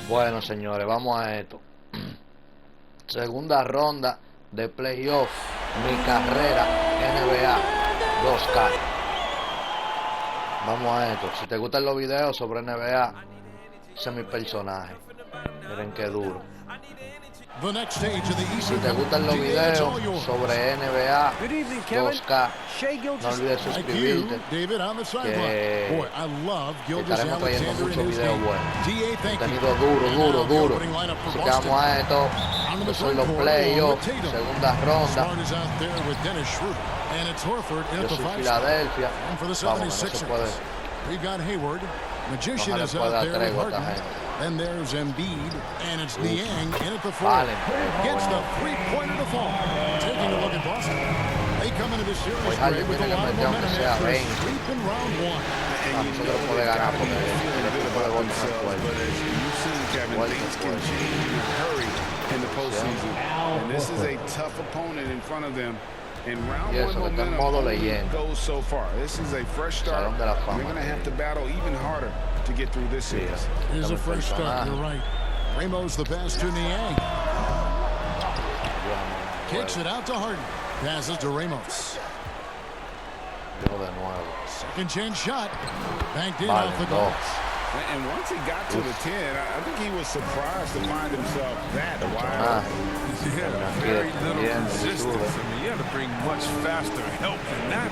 Bueno, señores, vamos a esto. Segunda ronda de playoff. Mi carrera NBA 2K. Vamos a esto. Si te gustan los videos sobre NBA, ese es mi personaje. Miren qué duro. Si te gustan los videos sobre NBA 2K, no olvides suscribirte, que estaremos trayendo muchos videos buenos, contenido duro. Así que vamos a esto. Yo soy los playoffs, segunda ronda. Yo soy Filadelfia. Vamos, no se puede. No se le puede dar tregua a esta gente. And there's Embiid, and it's Niang in at the fourth. Gets the three-pointer to fall. Taking a look at Boston. They come into this series with a lot of momentum after a sweep in round one. And you know that but as you've seen, Kevin, things can change in a hurry in the postseason. And this is a tough opponent in front of them. And round one momentum goes so far. This is a fresh start. They're going to have to battle even harder to get through this series. Here's a fresh start, you're right. Ramos the pass to Niang. Kicks it out to Harden. Passes to Ramos. Second chance shot. Banked in off the glass. And once he got to the 10, I think he was surprised to find himself that wide. He had very little resistance. I mean, you had to bring much faster help than that.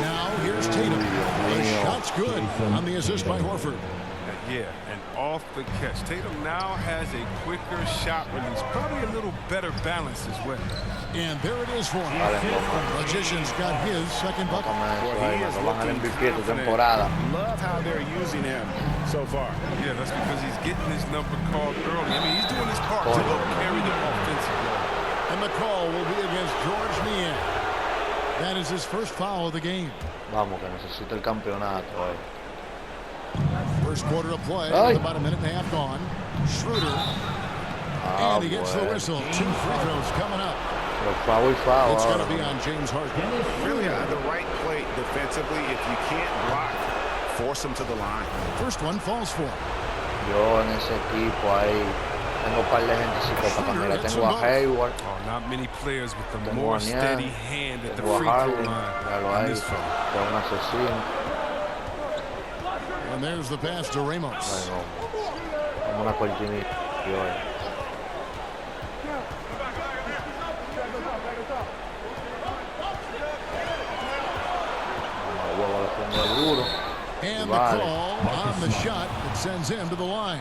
Now here's Tatum. The shot's good on the assist by Horford. Yeah, and off the catch. Tatum now has a quicker shot release. Probably a little better balance as well. And there it is for him. Magician's got his second bucket. He is looking confident. Love how they're using him so far. Yeah, that's because he's getting his number called early. I mean, he's doing his part to help carry the offensive load. And the call will be against George Niang. That is his first foul of the game. Vamos, que necesito el campeonato. First quarter of play, with about a minute and a half gone. Schroeder. And he gets the whistle. 2 free throws coming up. It's going to be on James Harden. Really the right play defensively. If you can't block, force him to the line. First one falls for him. Yo en ese equipo ahí tengo un par de gente psicópata. Mira, tengo a Hayward. Oh, not many players with a more steady hand at the free throw line. Tengo un asesino. And there's the pass to Ramos. Como una cortinita. And the call on the shot that sends him to the line.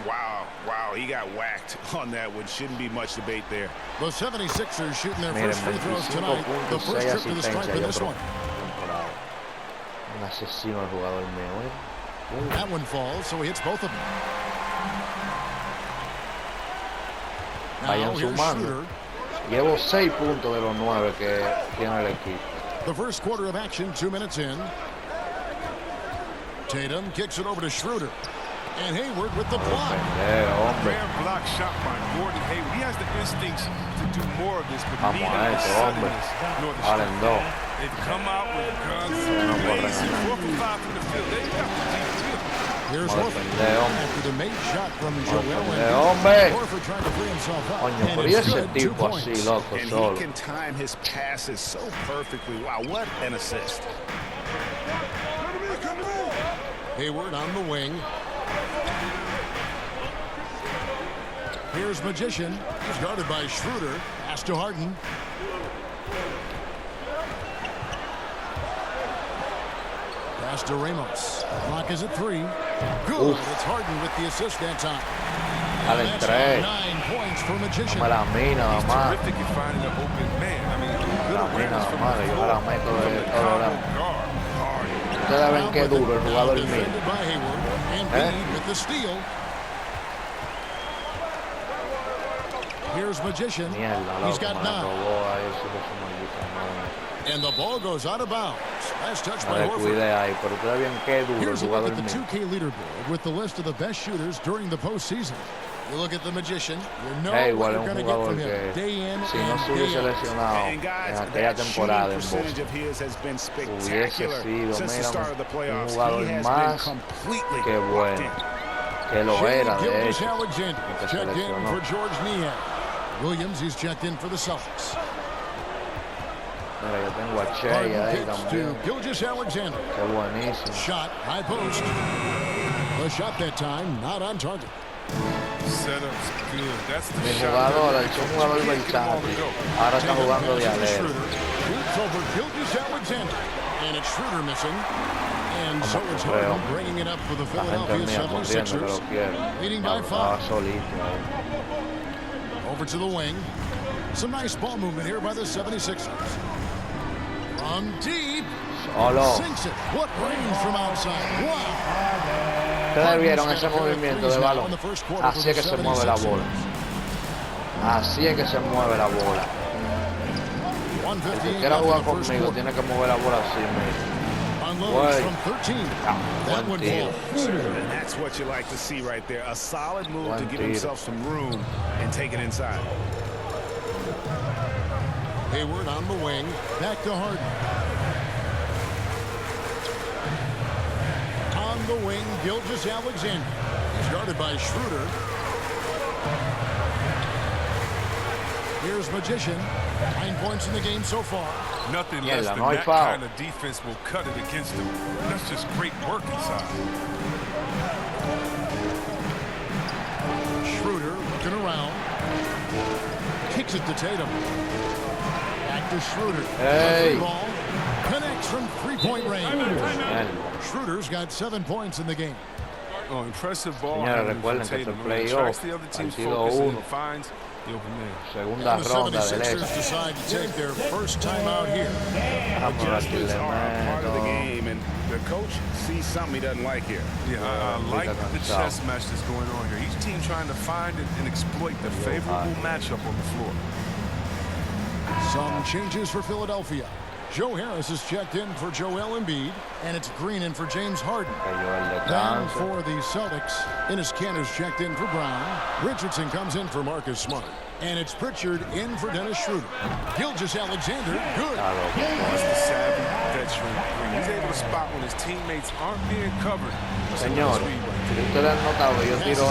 Wow, he got whacked on that one. Shouldn't be much debate there. The 76ers shooting their first free throws tonight. The first trip to the stripe for this one. Un asesino al jugador mío. That one falls, so he hits both of them. Vayan sumando. Llevo 6 puntos de los 9 que tiene el equipo. The first quarter of action, 2 minutes in. Tatum kicks it over to Schroeder. And Hayward with the block. Grand block shot by Gordon Hayward. He has the instincts to do more of this, but neither the suddenness nor the strength. They've come out with guns blazing, 4 for 5 from the field. They've got the deep field. Here's Horford after the made shot from Joel. Horford trying to free himself up. And it's good, 2 points. And he can time his passes so perfectly. Wow, what an assist. Hayward on the wing. Here's Magician. He's guarded by Schroeder. Pass to Harden. Pass to Ramos. Clock is at 3. Good. It's Harden with the assist that time. And that's 9 points for Magician. He's terrific at finding an open man. I mean, good awareness from the floor. Ustedes ven qué duro el jugador mío. Embiid with the steal. Here's Magician. He's got 9. And the ball goes out of bounds. Last touch by Horford. Here's a look at the 2K leaderboard with the list of the best shooters during the postseason. You look at the magician. You know what you're going to get from him day in si no se hubiese lesionado en aquella temporada en Boston, hubiese sido, mira, un jugador más que bueno, que lo era, de hecho, que se lesionó. Williams, he's checked in for the Celtics. Mira, yo tengo a Shea ahí también. Qué buenísimo. Shot, high post. The shot that time, not on target. Setup's good. That's the Mi jugador, es un jugador versátil. Ahora está jugando de alero. Over Gilgeous Alexander. And it's Schroeder missing. And so it's Harden bringing it up for the Philadelphia 76ers. Leading by 5. Over to the wing. Some nice ball movement here by the 76ers. From deep. Sinks it. What range from outside. Wow. Ustedes vieron ese movimiento de balón. Así es que se mueve la bola. Así es que se mueve la bola. El que quiera jugar conmigo tiene que mover la bola así, mira. Buen tiro. And that's what you like to see right there. A solid move to give himself some room and take it inside. Hayward on the wing. Back to Harden. On the wing, Gilgeous Alexander. He's guarded by Schroeder. Here's Magician. 9 points in the game so far. Nothing less than that kind of defense will cut it against him. That's just great work inside. Schroeder looking around. Kicks it to Tatum. Back to Schroeder. Hey. Ball. Connects from three-point range. Schroeder's got 7 points in the game. Oh, impressive ball. Señores, recuerden que es el playoff. Partido 1. Segunda ronda del este. Decide to take their first time out here. Adjustments are part of the game, and the coach sees something he doesn't like here. Yeah, I like the chess match that's going on here. Each team trying to find and exploit the favorable matchup on the floor. Some changes for Philadelphia. Joe Harris is checked in for Joel Embiid, and it's Green in for James Harden. Then for the Celtics, Enes Kanter's checked in for Brown. Richardson comes in for Marcus Smart. And it's Pritchard in for Dennis Schroeder. Gilgeous Alexander, good. He's the savvy veteran. He's able to spot when his teammates aren't being covered. Señor, si ustedes han notado, yo tiro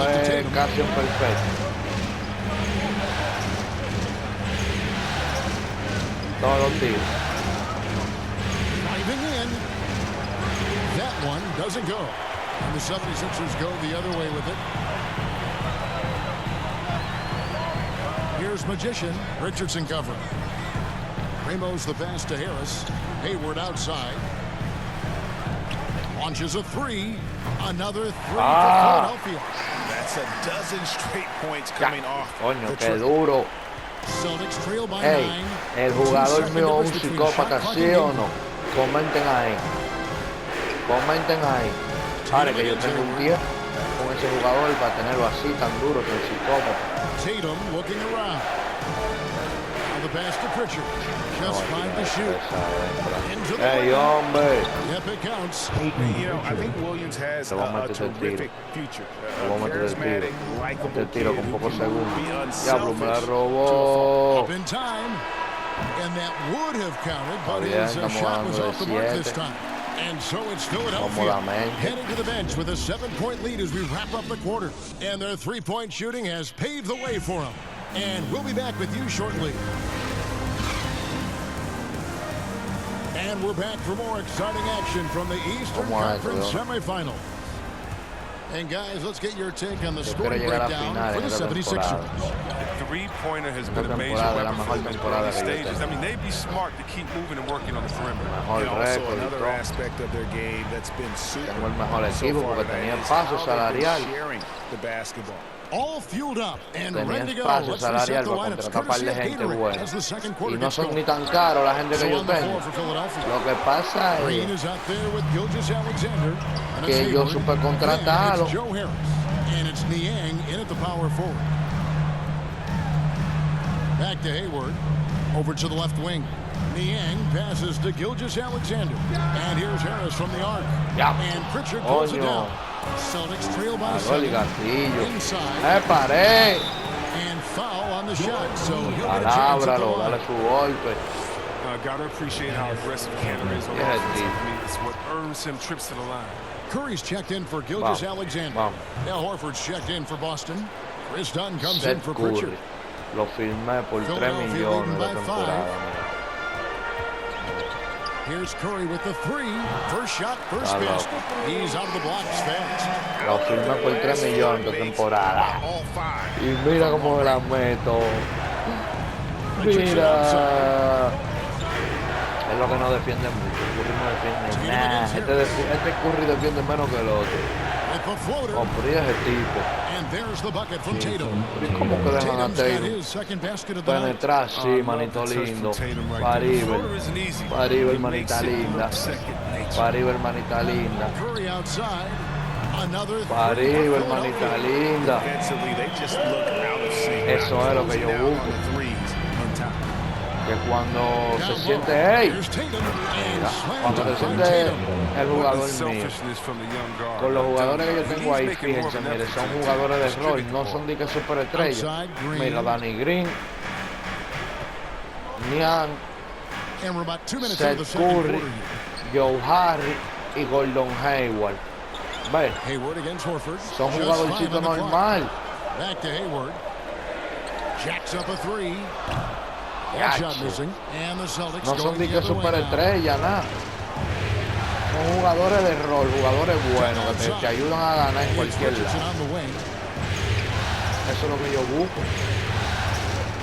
casi un perfecto. Todos los tiros. In. That one doesn't go. And the 76ers go the other way with it. Here's Magician. Richardson covering. Ramos the pass to Harris. Hayward outside. Launches a three. Another three for Philadelphia. That's a dozen straight points coming off. Coño, qué duro. Celtics trail by 9. El jugador mío es un psicópata, ¿sí o no? Comenten ahí. Comenten ahí. Ahora que yo tengo un pie con ese jugador para tenerlo así tan duro que el psicópata. Tatum looking around. Now the pass to Pritchard. Just fine to shoot. Hey, hombre. Yep, it counts. You know, I think Williams has a terrific future. Charismatic, likable kid. Tiro con pocos segundos. Diablo, me la robó. Up in time. And that would have counted, but his shot was off the mark this time. And so it's Philadelphia heading to the bench with a 7-point lead as we wrap up the quarter. And their three-point shooting has paved the way for them. And we'll be back with you shortly. And we're back for more exciting action from the Eastern Conference semifinals. And guys, let's get your take on the scoring breakdown for the 76ers. The three-pointer has been a major weapon for them in early stages. I mean, they'd be smart to keep moving and working on the perimeter. And also another aspect of their game that's been super so far sharing the basketball. All fueled up and ready to go. Let's reset the lineups courtesy of Gatorade as the second quarter gets going. Y no son ni tan caros la gente que yo tengo. Lo que pasa Green is out there with Gilgeous Alexander. Que yo super contratado. Joe Harris. And it's Niang in at the power forward. Back to Hayward. Over to the left wing. Niang passes to Gilgeous-Alexander. And here's Harris from the arc. And Pritchard pulls it down. Celtics trail by 7. Inside. Paré. And foul on the shot. So he'll get a chance at the Palábralo, line. dale su golpe. Gotta appreciate how aggressive Cantor is on offense. I mean, it's what earns him trips to the line. Curry's checked in for Gilgeous-Alexander. Al Horford's checked in for Boston. Chris Dunn comes in for Pritchard. Lo firmé por 3 millones de temporada. Here's Curry with the 3. First shot, first basket. He's out of the blocks fast. Lo firmé por 3 millones de temporada. Y mira cómo la meto. Mira. Es lo que no defiende mucho. Curry no defiende nada. Este Curry defiende menos que el otro. Hombre, ese tipo. Sí. ¿Cómo que dejan a Tatum penetrar? Sí, manito lindo. Paribel, manita linda. Paribel, manita linda. Paribel, manita linda. Eso es lo que yo busco. Que cuando se siente, cuando se siente el jugador mío, con los jugadores que yo tengo ahí, fíjense, mire, son jugadores de rol, no son de que superestrellas. Mira, Danny Green, Niang, Seth Curry, Joe Harris y Gordon Hayward. ¿Ves? Son jugadorcitos normal. No son ni que superestrella, nada. Son jugadores de rol, jugadores buenos que te ayudan a ganar en cualquier lado. Eso es lo que yo busco.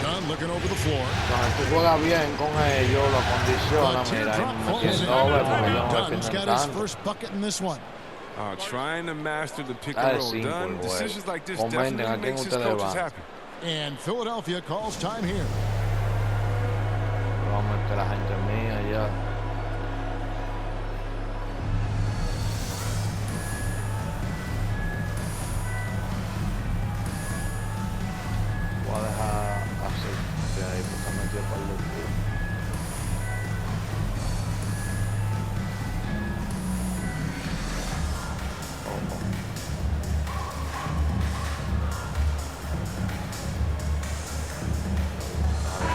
Cuando tú juegas bien con ellos, lo condicionas, mira, metiendo doble porque ellos no defienden tanto. Trying to master the pick and roll. Done. Decisions like this definitely makes his coaches happy. And Philadelphia calls time here. Vamos a meter a la gente mía ya. Voy a dejar así de ahí porque me dio para el lado.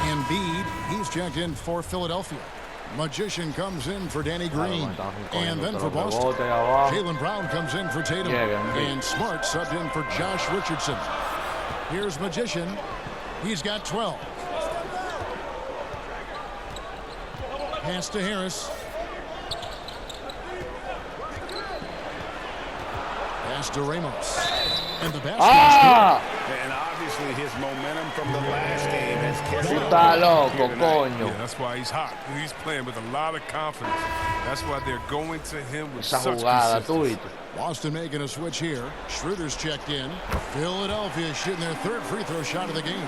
Embiid, he's checked in for Philadelphia. Magician comes in for Danny Green. And then for Boston, Jaylen Brown comes in for Tatum. And Smart subbed in for Josh Richardson. Here's Magician. He's got 12. Pass to Harris. Pass to Ramos. And the basket. And obviously his momentum from the last game has carried on. Está loco, coño. Yeah, that's why he's hot. He's playing with a lot of confidence. That's why they're going to him with Esa such jugada, consistency. Boston making a switch here. Schroeder's checked in. Philadelphia shooting their third free throw shot of the game.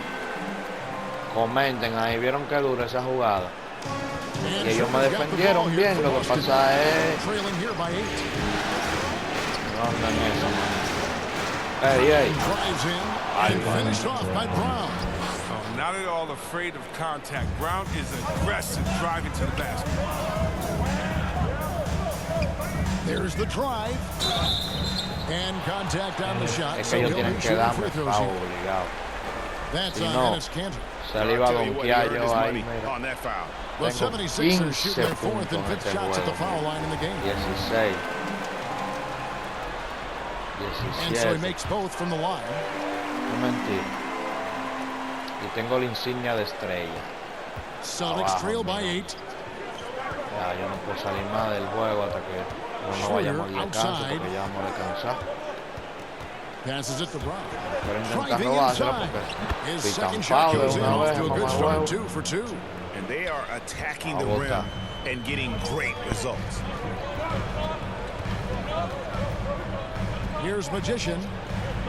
Comenten ahí, vieron que dura esa jugada. Y ellos me defendieron bien, lo que pasa es... No andan en eso, man. Hey. Not at all afraid of contact. Brown is aggressive driving to the basket. There's the drive. And contact on the shot. Es que ellos tienen que darme foul obligado. Si no, se le iba a donkear yo ahí, mira. Tengo 15 puntos en este juego. 16. And so he makes both from the line. No mentir. Y tengo la insignia de estrella. Celtics trail by 8. Ya, yo no puedo salir más del juego hasta que no nos vayamos al descanso porque ya vamos a descansar. Passes it to Brown. Pero intentar robársela porque si tan foul de una vez, mamá huevo. And they are attacking the rim and getting great results. Here's Magician,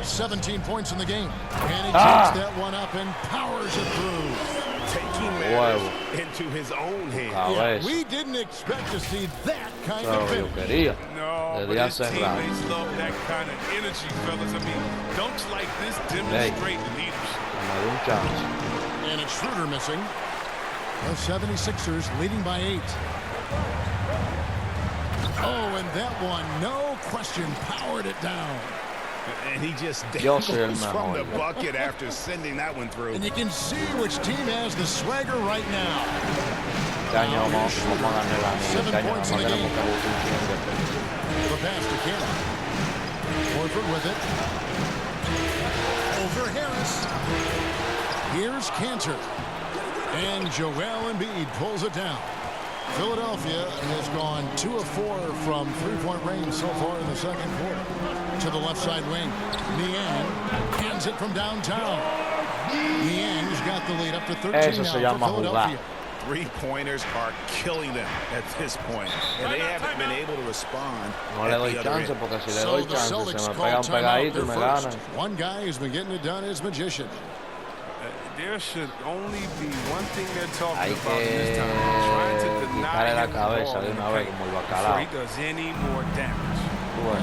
17 points in the game. And he takes that one up and powers it through. Taking matters into his own hands. Yeah, we didn't expect to see that kind of finish. No, but his teammates love that kind of energy, fellas. I mean, dunks like this demonstrate leadership. And it's Schroeder missing. The 76ers leading by 8. Oh, and that one, no question, powered it down. And he just dangled from the bucket after sending that one through. And you can see which team has the swagger right now. 7 points in the game. The pass to Cannon. Horford with it. Over Harris. Here's Cantor. And Joel Embiid pulls it down. Philadelphia has gone 2 of 4 from three-point range so far in the second quarter. To the left side wing. Niang hands it from downtown. Niang's got the lead up to 13 now for Philadelphia. Three-pointers are killing them at this point, and they haven't been able to respond. No le doy chance porque si le doy chance se me pegan pegadito y me ganan. One guy who's been getting it done is Magician. There should only be one thing they're talking about this time. Trying to deny him the ball before he does any more damage.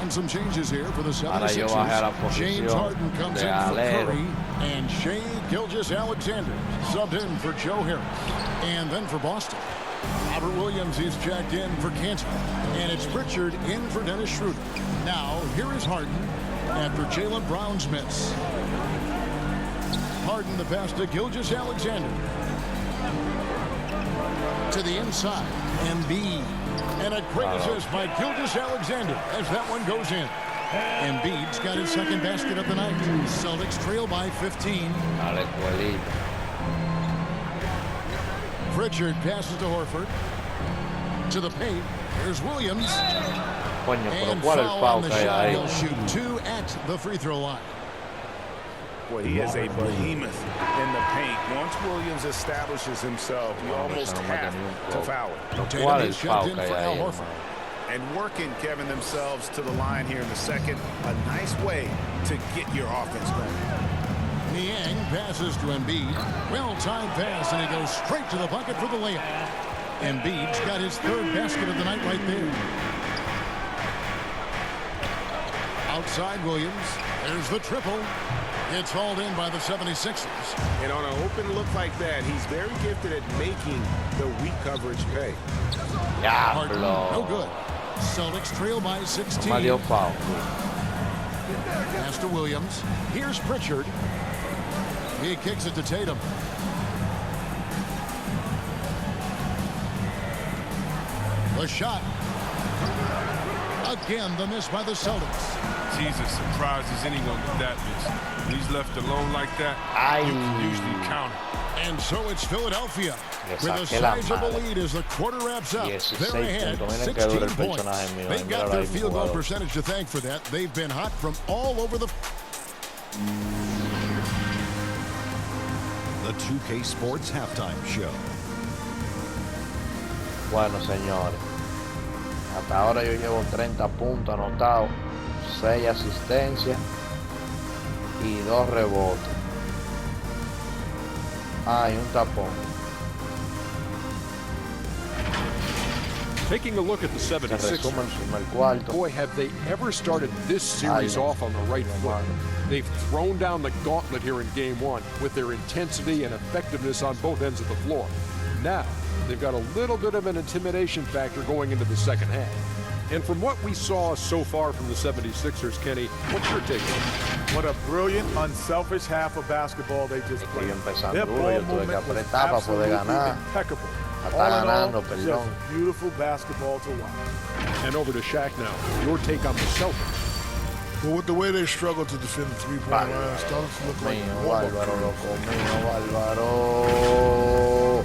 And some changes here for the 76ers. James Harden comes in for Curry, and Shai Gilgeous-Alexander subbed in for Joe Harris. And then for Boston, Robert Williams is checked in for Cantor, and it's Pritchard in for Dennis Schroeder. Now, here is Harden after Jaylen Brown's miss. Harden the pass to Gilgeous-Alexander. To the inside, Embiid. And a great assist by Gilgeous-Alexander as that one goes in. Embiid's got his second basket of the night. Celtics trail by 15. Pritchard passes to Horford. To the paint. Here's Williams. And foul on the shot. He'll shoot 2 at the free throw line. Boy, he is a behemoth in the paint. Once Williams establishes himself, you almost have to foul it. ¿Cuál es foul que hay ahí? And working, Kevin, themselves to the line here in the second. A nice way to get your offense going. Niang passes to Embiid. Well-timed pass, and he goes straight to the bucket for the layup. Embiid's got his third basket of the night right there. Outside Williams. There's the triple. It's hauled in by the 76ers. And on an open look like that, he's very gifted at making the weak coverage pay. Harden, no good. Celtics trail by 16. Pass to Williams. Here's Pritchard. He kicks it to Tatum. The shot. Again, the miss by the Celtics. Jesus surprises anyone with that miss. When he's left alone like that, you can usually counter. And so it's Philadelphia with a sizable lead as the quarter wraps up. They're ahead 16 points. They've got their field goal percentage to thank for that. They've been hot from all over the... The 2K Sports Halftime Show. Bueno, señores. Hasta ahora yo llevo 30 puntos anotados, 6 asistencias y 2 rebotes. Y un tapón. Taking a look at the 76ers, boy, have they ever started this series off on the right foot. They've thrown down the gauntlet here in Game 1 with their intensity and effectiveness on both ends of the floor. Now, they've got a little bit of an intimidation factor going into the second half. And from what we saw so far from the 76ers, Kenny, what's your take on it? What a brilliant, unselfish half of basketball they just played. Their ball movement was absolutely impeccable. All in all, just beautiful basketball to watch. And over to Shaq now. Your take on the Celtics. Well, with the way they struggle to defend the three-point line, starting to look like Álvaro.